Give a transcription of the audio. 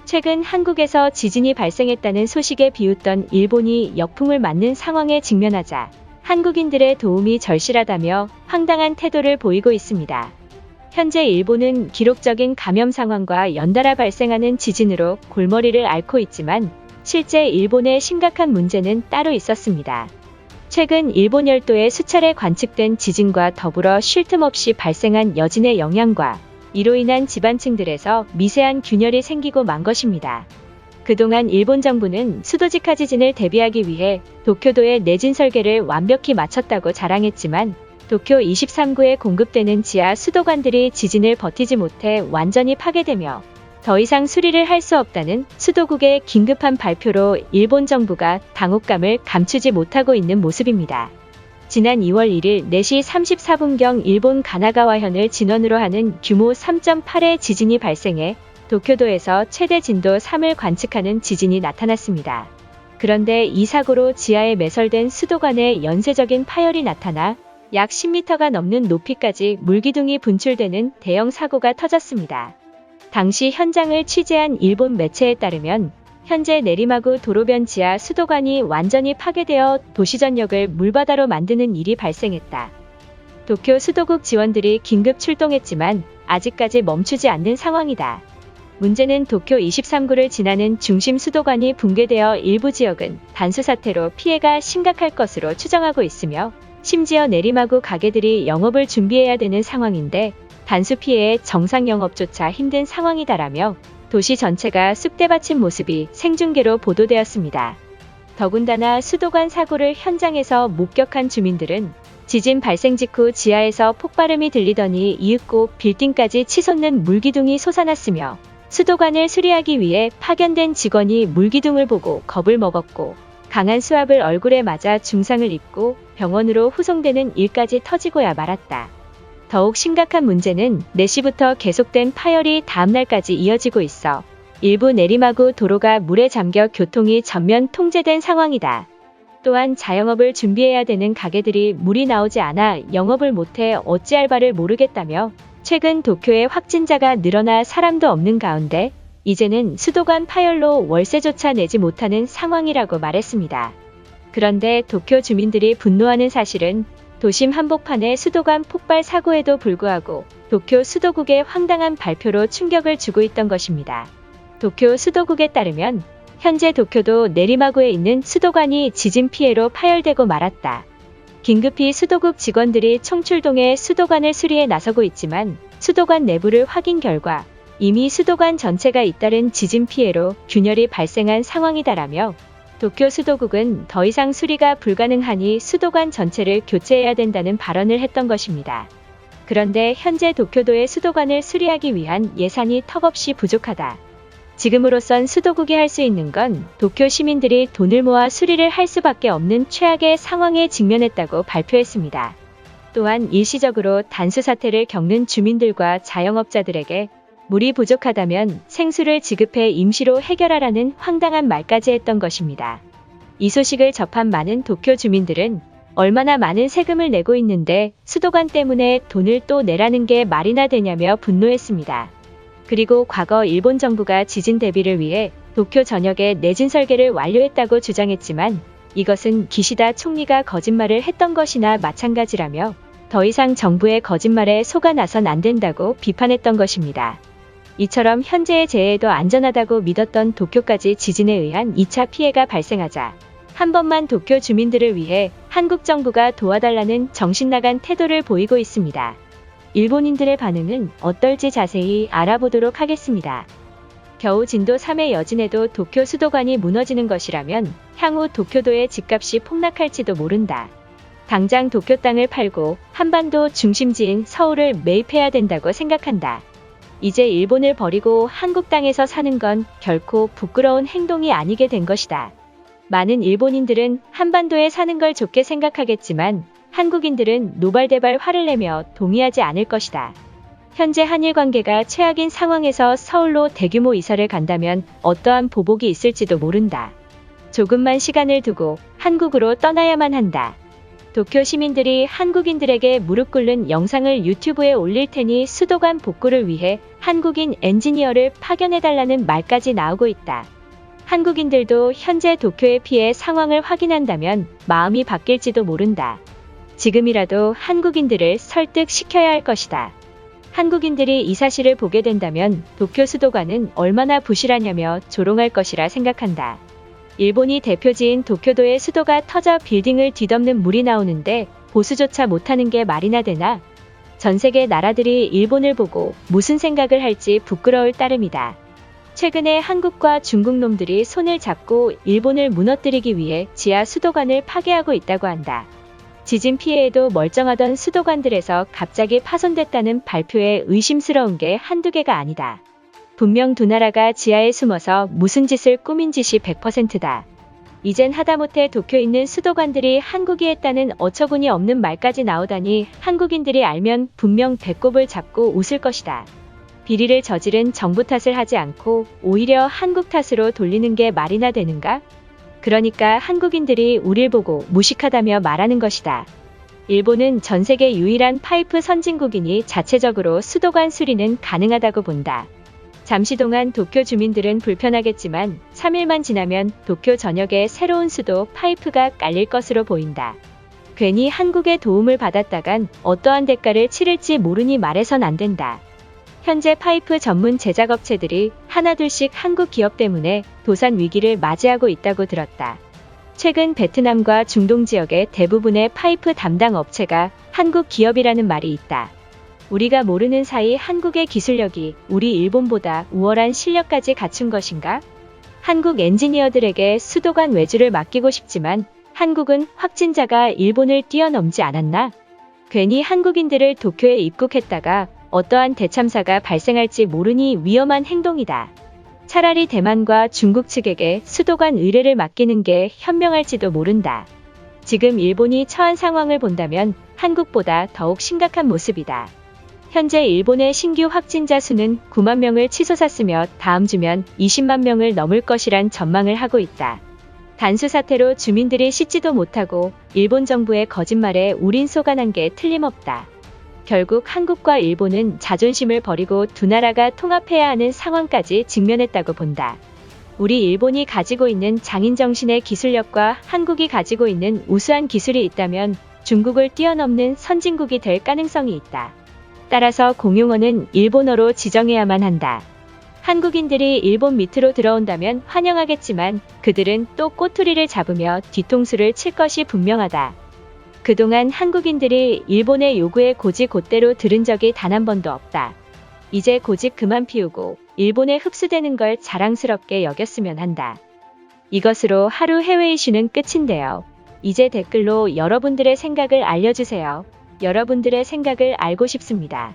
최근 한국에서 지진이 발생했다는 소식에 비웃던 일본이 역풍을 맞는 상황에 직면하자 한국인들의 도움이 절실하다며 황당한 태도를 보이고 있습니다. 현재 일본은 기록적인 감염 상황과 연달아 발생하는 지진으로 골머리를 앓고 있지만 실제 일본의 심각한 문제는 따로 있었습니다. 최근 일본 열도에 수차례 관측된 지진과 더불어 쉴 틈 없이 발생한 여진의 영향과 이로 인한 지반층들에서 미세한 균열이 생기고 만 것입니다. 그동안 일본 정부는 수도직하 지진을 대비하기 위해 도쿄도의 내진 설계를 완벽히 마쳤다고 자랑했지만 도쿄 23구에 공급되는 지하 수도관들이 지진을 버티지 못해 완전히 파괴되며 더 이상 수리를 할 수 없다는 수도국의 긴급한 발표로 일본 정부가 당혹감을 감추지 못하고 있는 모습입니다. 지난 2월 1일 4시 34분경 일본 가나가와현을 진원으로 하는 규모 3.8의 지진이 발생해 도쿄도에서 최대 진도 3을 관측하는 지진이 나타났습니다. 그런데 이 사고로 지하에 매설된 수도관에 연쇄적인 파열이 나타나 약 10m가 넘는 높이까지 물기둥이 분출되는 대형 사고가 터졌습니다. 당시 현장을 취재한 일본 매체에 따르면 현재 내리마구 도로변 지하 수도관이 완전히 파괴되어 도시 전역을 물바다로 만드는 일이 발생했다. 도쿄 수도국 지원들이 긴급 출동했지만 아직까지 멈추지 않는 상황이다. 문제는 도쿄 23구를 지나는 중심 수도관이 붕괴되어 일부 지역은 단수 사태로 피해가 심각할 것으로 추정하고 있으며 심지어 내리마구 가게들이 영업을 준비해야 되는 상황인데 단수 피해에 정상 영업조차 힘든 상황이다라며 도시 전체가 쑥대밭인 모습이 생중계로 보도되었습니다. 더군다나 수도관 사고를 현장에서 목격한 주민들은 지진 발생 직후 지하에서 폭발음이 들리더니 이윽고 빌딩까지 치솟는 물기둥이 솟아났으며 수도관을 수리하기 위해 파견된 직원이 물기둥을 보고 겁을 먹었고 강한 수압을 얼굴에 맞아 중상을 입고 병원으로 후송되는 일까지 터지고야 말았다. 더욱 심각한 문제는 4시부터 계속된 파열이 다음날까지 이어지고 있어 일부 내리마구 도로가 물에 잠겨 교통이 전면 통제된 상황이다. 또한 자영업을 준비해야 되는 가게들이 물이 나오지 않아 영업을 못해 어찌할 바를 모르겠다며 최근 도쿄에 확진자가 늘어나 사람도 없는 가운데 이제는 수도관 파열로 월세조차 내지 못하는 상황이라고 말했습니다. 그런데 도쿄 주민들이 분노하는 사실은 도심 한복판의 수도관 폭발 사고에도 불구하고 도쿄 수도국의 황당한 발표로 충격을 주고 있던 것입니다. 도쿄 수도국에 따르면 현재 도쿄도 내리마구에 있는 수도관이 지진 피해로 파열되고 말았다. 긴급히 수도국 직원들이 총출동해 수도관을 수리해 나서고 있지만 수도관 내부를 확인 결과 이미 수도관 전체가 잇따른 지진 피해로 균열이 발생한 상황이다라며 도쿄 수도국은 더 이상 수리가 불가능하니 수도관 전체를 교체해야 된다는 발언을 했던 것입니다. 그런데 현재 도쿄도의 수도관을 수리하기 위한 예산이 턱없이 부족하다. 지금으로선 수도국이 할 수 있는 건 도쿄 시민들이 돈을 모아 수리를 할 수밖에 없는 최악의 상황에 직면했다고 발표했습니다. 또한 일시적으로 단수 사태를 겪는 주민들과 자영업자들에게 물이 부족하다면 생수를 지급해 임시로 해결하라는 황당한 말까지 했던 것입니다. 이 소식을 접한 많은 도쿄 주민들은 얼마나 많은 세금을 내고 있는데 수도관 때문에 돈을 또 내라는 게 말이나 되냐며 분노했습니다. 그리고 과거 일본 정부가 지진 대비를 위해 도쿄 전역에 내진 설계를 완료했다고 주장했지만 이것은 기시다 총리가 거짓말을 했던 것이나 마찬가지라며 더 이상 정부의 거짓말에 속아 나선 안 된다고 비판했던 것입니다. 이처럼 현재의 재해에도 안전하다고 믿었던 도쿄까지 지진에 의한 2차 피해가 발생하자 한 번만 도쿄 주민들을 위해 한국 정부가 도와달라는 정신나간 태도를 보이고 있습니다. 일본인들의 반응은 어떨지 자세히 알아보도록 하겠습니다. 겨우 진도 3의 여진에도 도쿄 수도관이 무너지는 것이라면 향후 도쿄도의 집값이 폭락할지도 모른다. 당장 도쿄 땅을 팔고 한반도 중심지인 서울을 매입해야 된다고 생각한다. 이제 일본을 버리고 한국 땅에서 사는 건 결코 부끄러운 행동이 아니게 된 것이다. 많은 일본인들은 한반도에 사는 걸 좋게 생각하겠지만 한국인들은 노발대발 화를 내며 동의하지 않을 것이다. 현재 한일 관계가 최악인 상황에서 서울로 대규모 이사를 간다면 어떠한 보복이 있을지도 모른다. 조금만 시간을 두고 한국으로 떠나야만 한다. 도쿄 시민들이 한국인들에게 무릎 꿇는 영상을 유튜브에 올릴 테니 수도관 복구를 위해 한국인 엔지니어를 파견해달라는 말까지 나오고 있다. 한국인들도 현재 도쿄의 피해 상황을 확인한다면 마음이 바뀔지도 모른다. 지금이라도 한국인들을 설득시켜야 할 것이다. 한국인들이 이 사실을 보게 된다면 도쿄 수도관은 얼마나 부실하냐며 조롱할 것이라 생각한다. 일본이 대표지인 도쿄도의 수도가 터져 빌딩을 뒤덮는 물이 나오는데 보수조차 못하는 게 말이나 되나? 전 세계 나라들이 일본을 보고 무슨 생각을 할지 부끄러울 따름이다. 최근에 한국과 중국 놈들이 손을 잡고 일본을 무너뜨리기 위해 지하 수도관을 파괴하고 있다고 한다. 지진 피해에도 멀쩡하던 수도관들에서 갑자기 파손됐다는 발표에 의심스러운 게 한두 개가 아니다. 분명 두 나라가 지하에 숨어서 무슨 짓을 꾸민 짓이 100%다. 이젠 하다못해 도쿄에 있는 수도관들이 한국이 했다는 어처구니 없는 말까지 나오다니 한국인들이 알면 분명 배꼽을 잡고 웃을 것이다. 비리를 저지른 정부 탓을 하지 않고 오히려 한국 탓으로 돌리는 게 말이나 되는가? 그러니까 한국인들이 우릴 보고 무식하다며 말하는 것이다. 일본은 전 세계 유일한 파이프 선진국이니 자체적으로 수도관 수리는 가능하다고 본다. 잠시 동안 도쿄 주민들은 불편하겠지만 3일만 지나면 도쿄 전역에 새로운 수도 파이프가 깔릴 것으로 보인다. 괜히 한국의 도움을 받았다간 어떠한 대가를 치를지 모르니 말해선 안 된다. 현재 파이프 전문 제작업체들이 하나둘씩 한국 기업 때문에 도산 위기를 맞이하고 있다고 들었다. 최근 베트남과 중동 지역의 대부분의 파이프 담당 업체가 한국 기업이라는 말이 있다. 우리가 모르는 사이 한국의 기술력이 우리 일본보다 우월한 실력까지 갖춘 것인가? 한국 엔지니어들에게 수도관 외주를 맡기고 싶지만 한국은 확진자가 일본을 뛰어넘지 않았나? 괜히 한국인들을 도쿄에 입국했다가 어떠한 대참사가 발생할지 모르니 위험한 행동이다. 차라리 대만과 중국 측에게 수도관 의뢰를 맡기는 게 현명할지도 모른다. 지금 일본이 처한 상황을 본다면 한국보다 더욱 심각한 모습이다. 현재 일본의 신규 확진자 수는 9만 명을 치솟았으며 다음 주면 20만 명을 넘을 것이란 전망을 하고 있다. 단수 사태로 주민들이 씻지도 못하고 일본 정부의 거짓말에 우린 속아난 게 틀림없다. 결국 한국과 일본은 자존심을 버리고 두 나라가 통합해야 하는 상황까지 직면했다고 본다. 우리 일본이 가지고 있는 장인정신의 기술력과 한국이 가지고 있는 우수한 기술이 있다면 중국을 뛰어넘는 선진국이 될 가능성이 있다. 따라서 공용어는 일본어로 지정해야만 한다. 한국인들이 일본 밑으로 들어온다면 환영하겠지만 그들은 또 꼬투리를 잡으며 뒤통수를 칠 것이 분명하다. 그동안 한국인들이 일본의 요구에 곧이곧대로 들은 적이 단 한 번도 없다. 이제 고집 그만 피우고 일본에 흡수되는 걸 자랑스럽게 여겼으면 한다. 이것으로 하루 해외 이슈는 끝인데요. 이제 댓글로 여러분들의 생각을 알려주세요. 여러분들의 생각을 알고 싶습니다.